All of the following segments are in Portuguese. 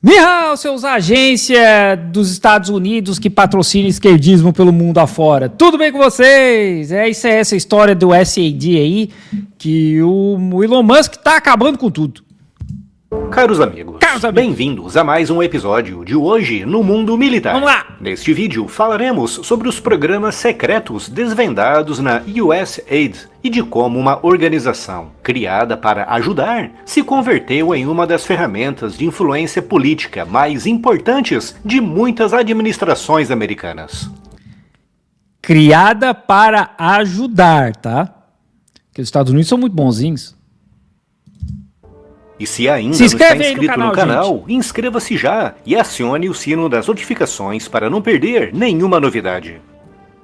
Mihal, seus agência dos Estados Unidos que patrocina esquerdismo pelo mundo afora. Tudo bem com vocês? Isso é essa história do SAD aí, que o Elon Musk tá acabando com tudo. Caros amigos, bem-vindos a mais um episódio de Hoje no Mundo Militar. Vamos lá! Neste vídeo falaremos sobre os programas secretos desvendados na USAID e de como uma organização criada para ajudar se converteu em uma das ferramentas de influência política mais importantes de muitas administrações americanas. Criada para ajudar, tá? Porque os Estados Unidos são muito bonzinhos. E se ainda não está inscrito no canal, inscreva-se já e acione o sino das notificações para não perder nenhuma novidade.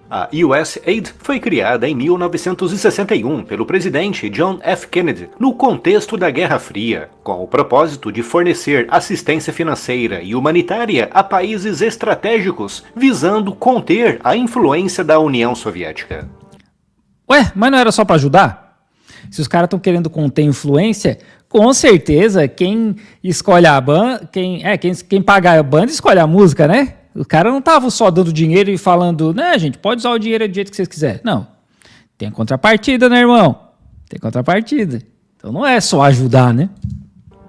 A USAID foi criada em 1961 pelo presidente John F. Kennedy no contexto da Guerra Fria, com o propósito de fornecer assistência financeira e humanitária a países estratégicos, visando conter a influência da União Soviética. Ué, mas não era só para ajudar? Se os caras estão querendo conter influência, com certeza quem escolhe a banda, quem paga a banda escolhe a música, né? O cara não tava só dando dinheiro e falando, né, gente, pode usar o dinheiro do jeito que vocês quiserem. Não. Tem contrapartida, né, irmão? Tem contrapartida. Então não é só ajudar, né?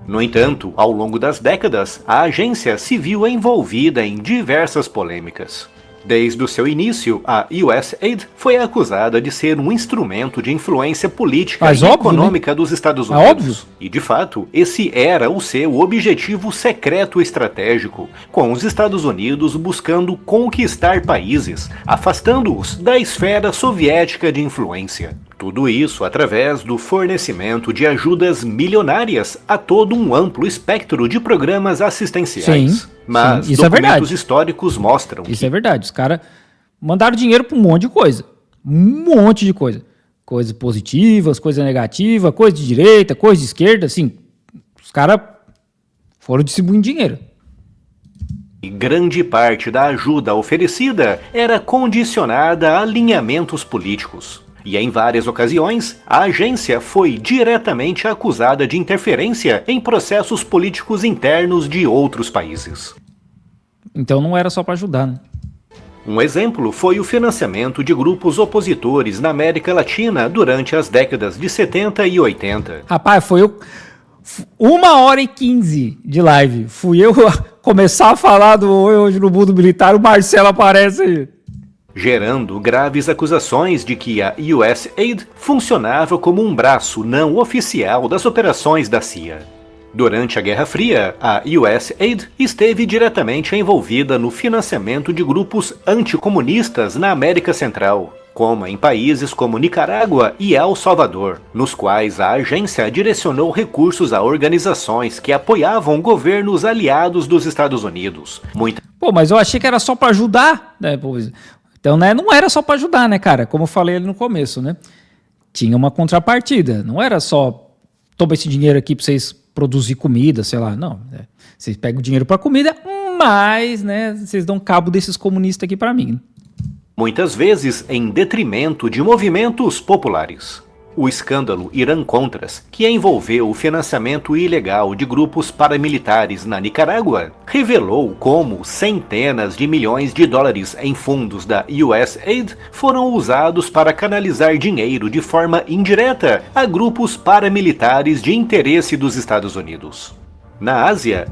No entanto, ao longo das décadas, a agência se viu envolvida em diversas polêmicas. Desde o seu início, a USAID foi acusada de ser um instrumento de influência política e econômica dos Estados Unidos. E, de fato, esse era o seu objetivo secreto estratégico, com os Estados Unidos buscando conquistar países, afastando-os da esfera soviética de influência. Tudo isso através do fornecimento de ajudas milionárias a todo um amplo espectro de programas assistenciais. Mas isso documentos históricos mostram Isso é verdade. Os caras mandaram dinheiro para um monte de coisa. Um monte de coisa. Coisas positivas, coisa negativa, coisa de direita, coisa de esquerda. Assim, os caras foram distribuindo dinheiro. E grande parte da ajuda oferecida era condicionada a alinhamentos políticos. E em várias ocasiões, a agência foi diretamente acusada de interferência em processos políticos internos de outros países. Então não era só para ajudar, né? Um exemplo foi o financiamento de grupos opositores na América Latina durante as décadas de 70 e 80. Rapaz, foi 1h15 de live. Fui eu começar a falar do Hoje no Mundo Militar, o Marcelo aparece aí. Gerando graves acusações de que a USAID funcionava como um braço não oficial das operações da CIA. Durante a Guerra Fria, a USAID esteve diretamente envolvida no financiamento de grupos anticomunistas na América Central, como em países como Nicarágua e El Salvador, nos quais a agência direcionou recursos a organizações que apoiavam governos aliados dos Estados Unidos. Pô, mas eu achei que era só para ajudar, né? Então, né, não era só para ajudar, né, cara? Como eu falei ali no começo, né? Tinha uma contrapartida. Não era só, toma esse dinheiro aqui para vocês produzir comida, sei lá. Não, vocês pegam o dinheiro para comida, mas, né, vocês dão cabo desses comunistas aqui para mim. Muitas vezes em detrimento de movimentos populares. O escândalo Irã-Contras, que envolveu o financiamento ilegal de grupos paramilitares na Nicarágua, revelou como centenas de milhões de dólares em fundos da USAID foram usados para canalizar dinheiro de forma indireta a grupos paramilitares de interesse dos Estados Unidos. Na Ásia,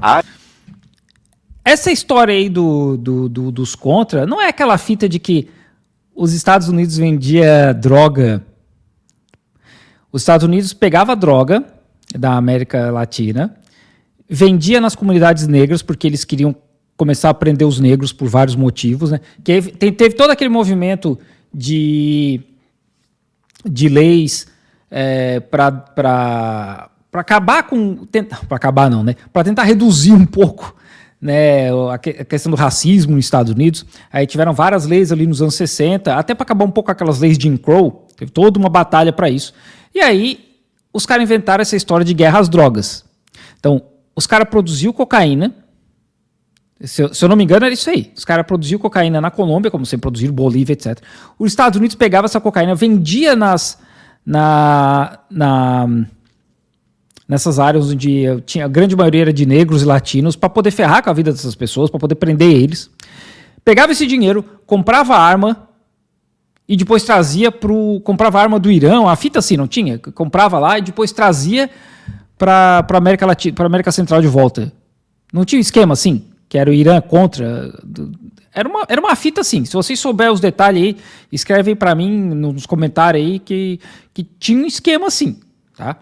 essa história aí dos Contra não é aquela fita de que os Estados Unidos vendia droga. Os Estados Unidos pegava droga da América Latina, vendia nas comunidades negras, porque eles queriam começar a prender os negros por vários motivos, né? Teve todo aquele movimento de leis para acabar com... Para acabar não, né? Para tentar reduzir um pouco, né, a questão do racismo nos Estados Unidos. Aí tiveram várias leis ali nos anos 60, até para acabar um pouco com aquelas leis de Jim Crow. Teve toda uma batalha para isso. E aí, os caras inventaram essa história de guerra às drogas. Então, os caras produziam cocaína. Se eu não me engano, era isso aí. Os caras produziam cocaína na Colômbia, como sempre produziram, Bolívia, etc. Os Estados Unidos pegavam essa cocaína, vendia nessas áreas onde tinha, a grande maioria era de negros e latinos, para poder ferrar com a vida dessas pessoas, para poder prender eles. Pegava esse dinheiro, comprava arma e depois trazia comprava arma do Irã, a fita assim, não tinha? Comprava lá e depois trazia para a América Latina, para América Central de volta. Não tinha um esquema assim, que era o Irã contra... Era uma fita assim. Se vocês souberem os detalhes aí, escreve aí para mim nos comentários aí que tinha um esquema assim, tá?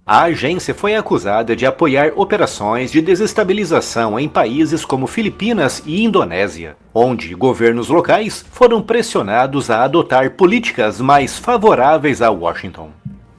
A agência foi acusada de apoiar operações de desestabilização em países como Filipinas e Indonésia, onde governos locais foram pressionados a adotar políticas mais favoráveis a Washington.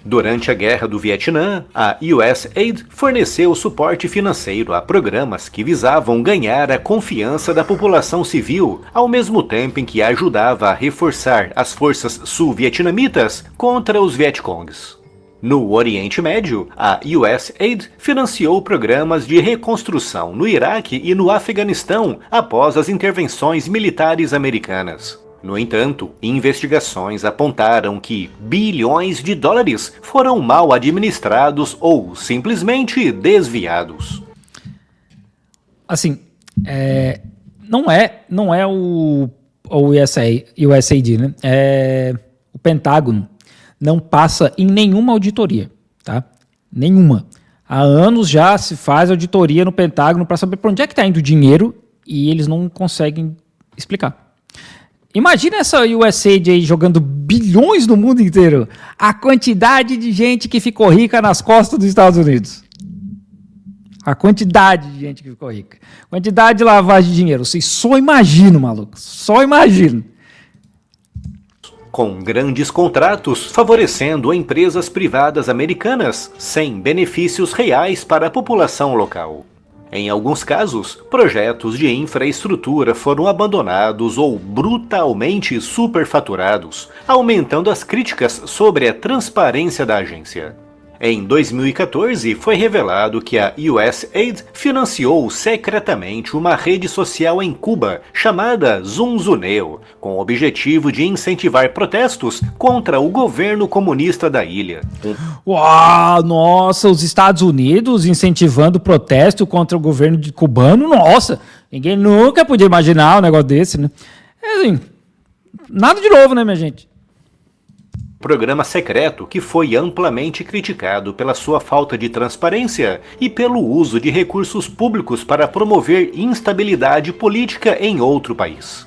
Durante a Guerra do Vietnã, a USAID forneceu suporte financeiro a programas que visavam ganhar a confiança da população civil, ao mesmo tempo em que ajudava a reforçar as forças sul-vietnamitas contra os Vietcongs. No Oriente Médio, a USAID financiou programas de reconstrução no Iraque e no Afeganistão após as intervenções militares americanas. No entanto, investigações apontaram que bilhões de dólares foram mal administrados ou simplesmente desviados. Assim, não é o USAID, né? O Pentágono não passa em nenhuma auditoria, tá? Nenhuma. Há anos já se faz auditoria no Pentágono para saber para onde é que está indo o dinheiro e eles não conseguem explicar. Imagina essa USAID aí jogando bilhões no mundo inteiro. A quantidade de gente que ficou rica nas costas dos Estados Unidos. A quantidade de gente que ficou rica. Quantidade de lavagem de dinheiro. Vocês só imaginam, maluco. Só imaginam. Com grandes contratos favorecendo empresas privadas americanas sem benefícios reais para a população local. Em alguns casos, projetos de infraestrutura foram abandonados ou brutalmente superfaturados, aumentando as críticas sobre a transparência da agência. Em 2014, foi revelado que a USAID financiou secretamente uma rede social em Cuba chamada Zunzuneo, com o objetivo de incentivar protestos contra o governo comunista da ilha. Uau, nossa, os Estados Unidos incentivando protesto contra o governo cubano, nossa, ninguém nunca podia imaginar um negócio desse, né? Assim, nada de novo, né, minha gente? Programa secreto que foi amplamente criticado pela sua falta de transparência e pelo uso de recursos públicos para promover instabilidade política em outro país.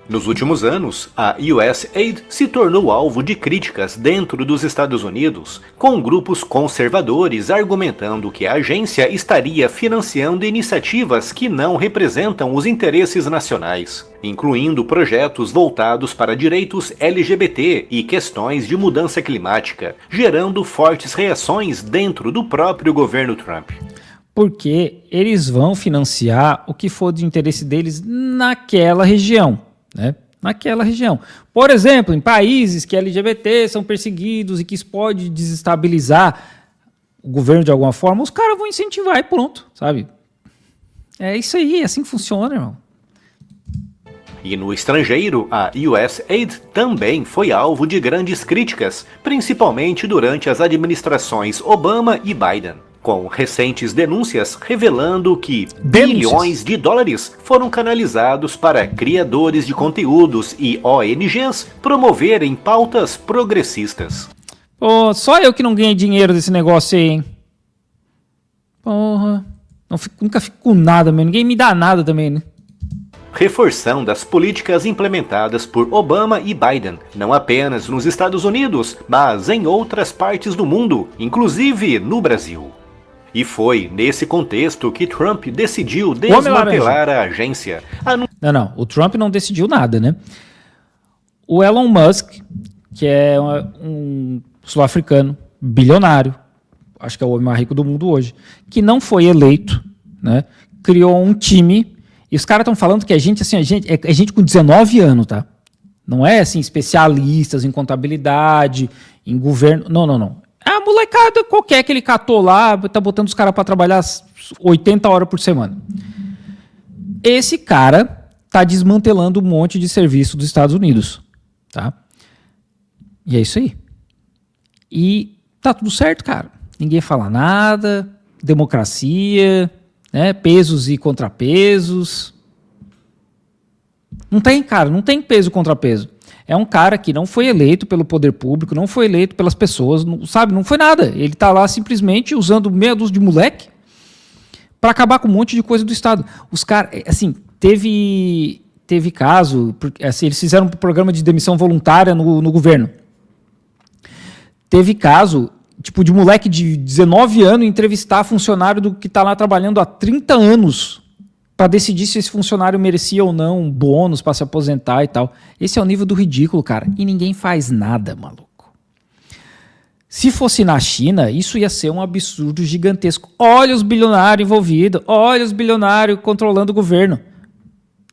Nos últimos anos, a USAID se tornou alvo de críticas dentro dos Estados Unidos, com grupos conservadores argumentando que a agência estaria financiando iniciativas que não representam os interesses nacionais, incluindo projetos voltados para direitos LGBT e questões de mudança climática, gerando fortes reações dentro do próprio governo Trump. Porque eles vão financiar o que for de interesse deles naquela região. Né? Naquela região. Por exemplo, em países que LGBT são perseguidos e que isso pode desestabilizar o governo de alguma forma, os caras vão incentivar e pronto, sabe? É isso aí, é assim que funciona, irmão. E no estrangeiro, a USAID também foi alvo de grandes críticas, principalmente durante as administrações Obama e Biden, com recentes denúncias revelando que bilhões de dólares foram canalizados para criadores de conteúdos e ONGs promoverem pautas progressistas. Pô, só eu que não ganhei dinheiro desse negócio aí, hein? Porra, nunca fico com nada, meu. Ninguém me dá nada também, né? Reforçando as políticas implementadas por Obama e Biden, não apenas nos Estados Unidos, mas em outras partes do mundo, inclusive no Brasil. E foi nesse contexto que Trump decidiu desmantelar a agência. Não, o Trump não decidiu nada, né? O Elon Musk, que é um sul-africano, bilionário, acho que é o homem mais rico do mundo hoje, que não foi eleito, né? Criou um time, e os caras estão falando que é gente com 19 anos, tá? Não é assim, especialistas em contabilidade, em governo, não. É a molecada qualquer que ele catou lá, tá botando os caras para trabalhar 80 horas por semana. Esse cara tá desmantelando um monte de serviço dos Estados Unidos, tá? E é isso aí. E Tá tudo certo, cara. Ninguém fala nada, democracia, né? Pesos e contrapesos. Não tem, cara, não tem peso e contrapeso. É um cara que não foi eleito pelo poder público, não foi eleito pelas pessoas, não, sabe? Não foi nada. Ele tá lá simplesmente usando meia dúzia de moleque para acabar com um monte de coisa do Estado. Os caras, assim, teve caso, assim, eles fizeram um programa de demissão voluntária no governo. Teve caso, tipo, de moleque de 19 anos entrevistar funcionário que está lá trabalhando há 30 anos para decidir se esse funcionário merecia ou não um bônus para se aposentar e tal. Esse é o nível do ridículo, cara. E ninguém faz nada, maluco. Se fosse na China, isso ia ser um absurdo gigantesco. Olha os bilionários envolvidos, olha os bilionários controlando o governo.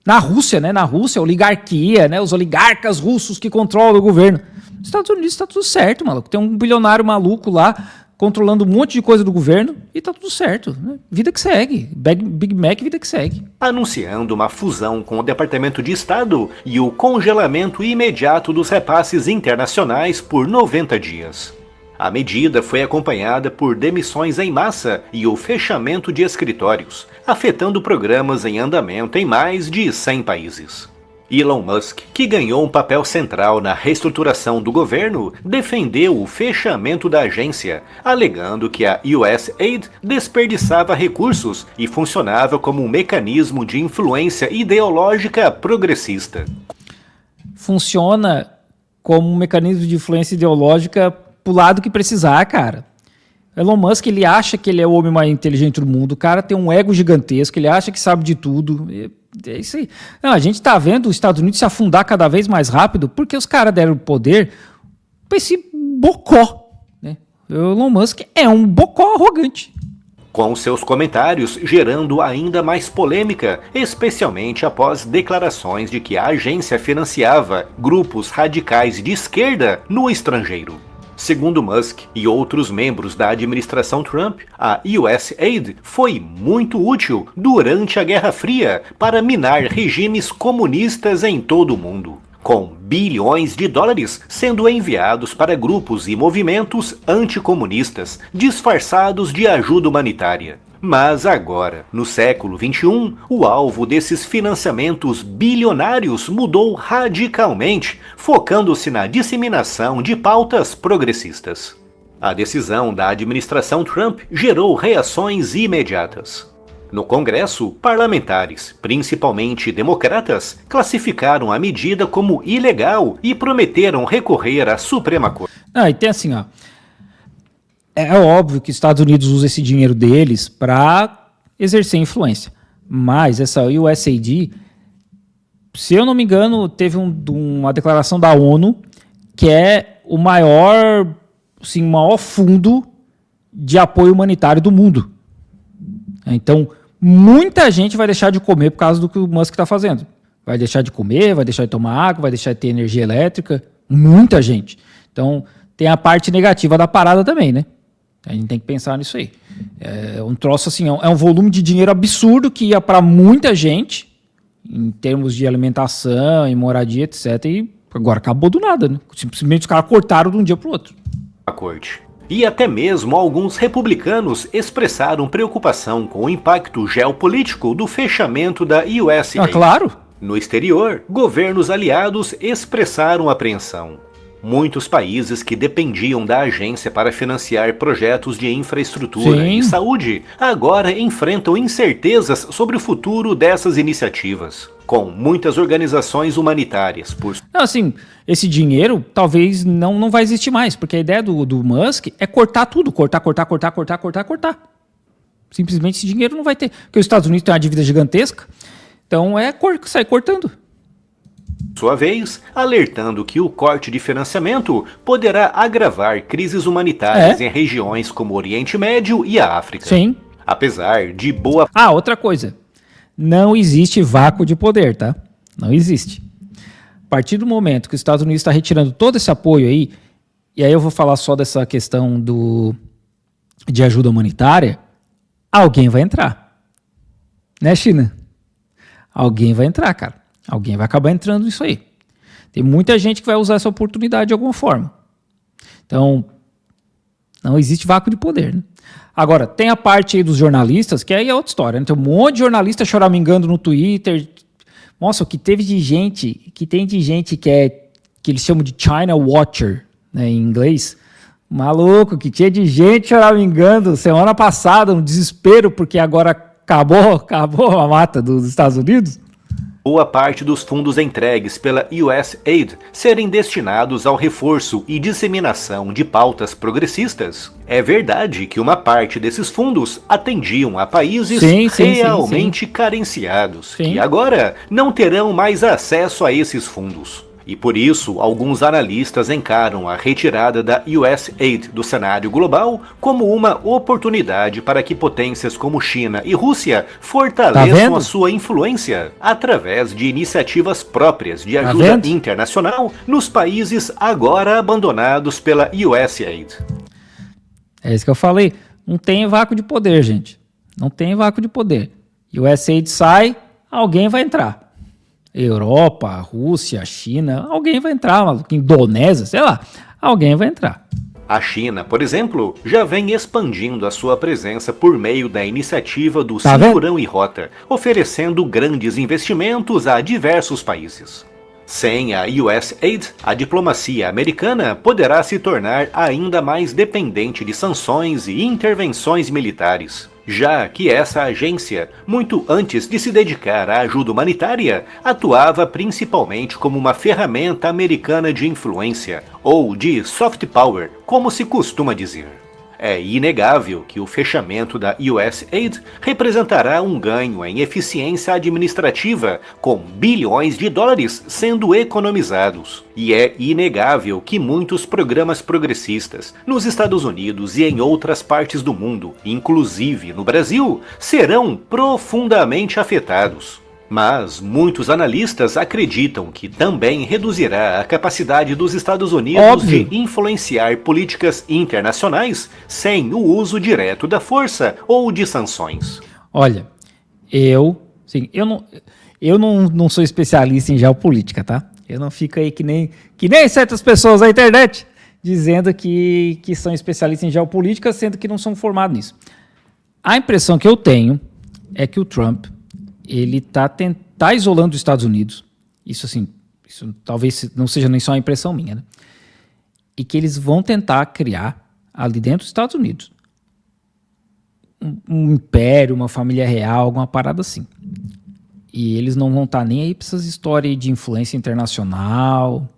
Na Rússia, né? Na Rússia, oligarquia, né? Os oligarcas russos que controlam o governo. Nos Estados Unidos está tudo certo, maluco. Tem um bilionário maluco lá controlando um monte de coisa do governo e tá tudo certo, né? Vida que segue. Big Mac, vida que segue. Anunciando uma fusão com o Departamento de Estado e o congelamento imediato dos repasses internacionais por 90 dias. A medida foi acompanhada por demissões em massa e o fechamento de escritórios, afetando programas em andamento em mais de 100 países. Elon Musk, que ganhou um papel central na reestruturação do governo, defendeu o fechamento da agência, alegando que a USAID desperdiçava recursos e funcionava como um mecanismo de influência ideológica progressista. Funciona como um mecanismo de influência ideológica pro lado que precisar, cara. Elon Musk, ele acha que ele é o homem mais inteligente do mundo, o cara tem um ego gigantesco, ele acha que sabe de tudo. É isso aí. Não, a gente tá vendo os Estados Unidos se afundar cada vez mais rápido porque os caras deram poder para esse bocó, né? O Elon Musk é um bocó arrogante. Com seus comentários gerando ainda mais polêmica, especialmente após declarações de que a agência financiava grupos radicais de esquerda no estrangeiro. Segundo Musk e outros membros da administração Trump, a USAID foi muito útil durante a Guerra Fria para minar regimes comunistas em todo o mundo, com bilhões de dólares sendo enviados para grupos e movimentos anticomunistas disfarçados de ajuda humanitária. Mas agora, no século XXI, o alvo desses financiamentos bilionários mudou radicalmente, focando-se na disseminação de pautas progressistas. A decisão da administração Trump gerou reações imediatas. No Congresso, parlamentares, principalmente democratas, classificaram a medida como ilegal e prometeram recorrer à Suprema Corte. E tem assim, ó. É óbvio que os Estados Unidos usam esse dinheiro deles para exercer influência. Mas essa USAID, se eu não me engano, teve uma declaração da ONU que é o maior fundo de apoio humanitário do mundo. Então, muita gente vai deixar de comer por causa do que o Musk está fazendo. Vai deixar de comer, vai deixar de tomar água, vai deixar de ter energia elétrica. Muita gente. Então, tem a parte negativa da parada também, né? A gente tem que pensar nisso aí. É um troço assim, é um volume de dinheiro absurdo que ia para muita gente, em termos de alimentação, em moradia, etc. E agora acabou do nada, né? Simplesmente os caras cortaram de um dia para o outro. A corte. E até mesmo alguns republicanos expressaram preocupação com o impacto geopolítico do fechamento da USAID. Ah, claro. No exterior, governos aliados expressaram apreensão. Muitos países que dependiam da agência para financiar projetos de infraestrutura e saúde agora enfrentam incertezas sobre o futuro dessas iniciativas, com muitas organizações humanitárias. Assim, esse dinheiro talvez não vai existir mais, porque a ideia do Musk é cortar tudo, cortar. Simplesmente esse dinheiro não vai ter, porque os Estados Unidos têm uma dívida gigantesca, então sair cortando. Sua vez, alertando que o corte de financiamento poderá agravar crises humanitárias em regiões como o Oriente Médio e a África. Sim. Apesar de boa... Outra coisa. Não existe vácuo de poder, tá? Não existe. A partir do momento que os Estados Unidos está retirando todo esse apoio aí, e aí eu vou falar só dessa questão de ajuda humanitária, alguém vai entrar. Né, China? Alguém vai entrar, cara. Alguém vai acabar entrando nisso aí. Tem muita gente que vai usar essa oportunidade de alguma forma. Então, Não existe vácuo de poder, né? Agora, tem a parte aí dos jornalistas, que aí é outra história, né? Tem um monte de jornalista choramingando no Twitter. Nossa, o que teve de gente, que tem de gente que eles chamam de China Watcher, né, em inglês. Maluco, que tinha de gente choramingando semana passada, no desespero, porque agora acabou a mata dos Estados Unidos. Boa parte dos fundos entregues pela USAID serem destinados ao reforço e disseminação de pautas progressistas. É verdade que uma parte desses fundos atendiam a países realmente carenciados, que agora não terão mais acesso a esses fundos. E por isso, alguns analistas encaram a retirada da USAID do cenário global como uma oportunidade para que potências como China e Rússia fortaleçam a sua influência através de iniciativas próprias de ajuda internacional nos países agora abandonados pela USAID. É isso que eu falei. Não tem vácuo de poder, gente. Não tem vácuo de poder. USAID sai, alguém vai entrar. Europa, Rússia, China, alguém vai entrar, maluco. Indonésia, sei lá, alguém vai entrar. A China, por exemplo, já vem expandindo a sua presença por meio da iniciativa do Cinturão e Rota, oferecendo grandes investimentos a diversos países. Sem a USAID, a diplomacia americana poderá se tornar ainda mais dependente de sanções e intervenções militares, já que essa agência, muito antes de se dedicar à ajuda humanitária, atuava principalmente como uma ferramenta americana de influência, ou de soft power, como se costuma dizer. É inegável que o fechamento da USAID representará um ganho em eficiência administrativa, com bilhões de dólares sendo economizados. E é inegável que muitos programas progressistas, nos Estados Unidos e em outras partes do mundo, inclusive no Brasil, serão profundamente afetados. Mas muitos analistas acreditam que também reduzirá a capacidade dos Estados Unidos de influenciar políticas internacionais sem o uso direto da força ou de sanções. Olha, eu não sou especialista em geopolítica, tá? Eu não fico aí que nem certas pessoas na internet dizendo que são especialistas em geopolítica, sendo que não são formados nisso. A impressão que eu tenho é que o Trump ele tá isolando os Estados Unidos. Isso talvez não seja nem só uma impressão minha, né? E que eles vão tentar criar ali dentro dos Estados Unidos um império, uma família real, alguma parada assim. E eles não vão estar nem aí para essas histórias de influência internacional.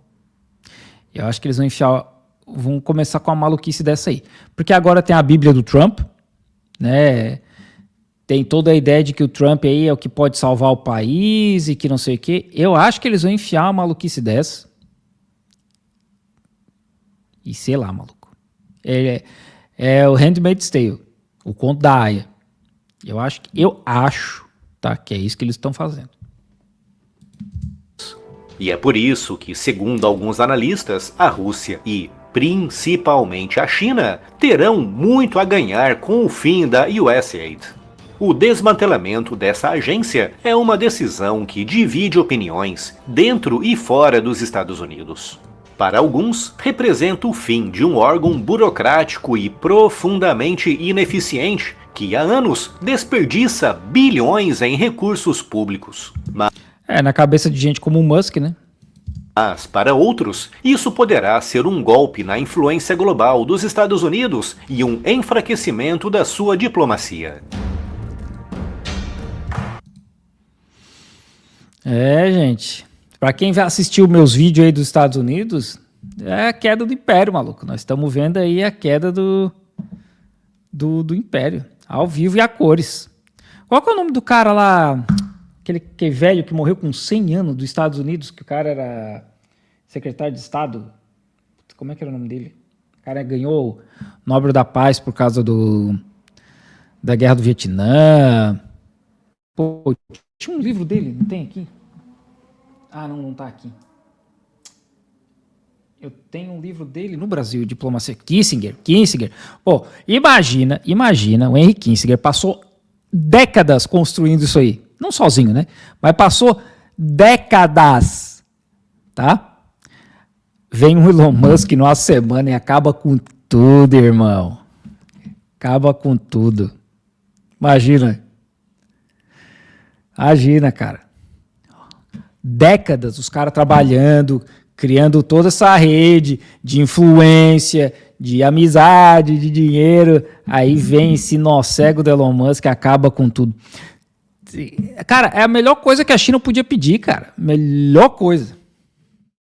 Eu acho que eles vão começar com a maluquice dessa aí. Porque agora tem a Bíblia do Trump, né? Tem toda a ideia de que o Trump aí é o que pode salvar o país e que não sei o quê. Eu acho que eles vão enfiar uma maluquice dessa. E sei lá, maluco. É o Handmaid's Tale, o conto da Aya. Eu acho, tá, que é isso que eles estão fazendo. E é por isso que, segundo alguns analistas, a Rússia e principalmente a China terão muito a ganhar com o fim da USAID. O desmantelamento dessa agência é uma decisão que divide opiniões dentro e fora dos Estados Unidos. Para alguns, representa o fim de um órgão burocrático e profundamente ineficiente que há anos desperdiça bilhões em recursos públicos. Na cabeça de gente como o Musk, né? Mas, para outros, isso poderá ser um golpe na influência global dos Estados Unidos e um enfraquecimento da sua diplomacia. Gente, pra quem já assistiu meus vídeos aí dos Estados Unidos, é a queda do império, maluco. Nós estamos vendo aí a queda do império, ao vivo e a cores. Qual que é o nome do cara lá, aquele que é velho que morreu com 100 anos dos Estados Unidos, que o cara era secretário de Estado? Como é que era o nome dele? O cara ganhou o Nobel da Paz por causa da Guerra do Vietnã. Pô, tinha um livro dele, não tem aqui? Ah, não tá aqui. Eu tenho um livro dele no Brasil, Diplomacia. Kissinger. Pô, imagina, o Henry Kissinger passou décadas construindo isso aí. Não sozinho, né? Mas passou décadas, tá? Vem um Elon Musk numa semana e acaba com tudo, irmão. Acaba com tudo. Imagina, cara. Décadas os caras trabalhando, criando toda essa rede de influência, de amizade, de dinheiro. Aí vem esse nó cego do Elon Musk que acaba com tudo. Cara, é a melhor coisa que a China podia pedir, cara. Melhor coisa.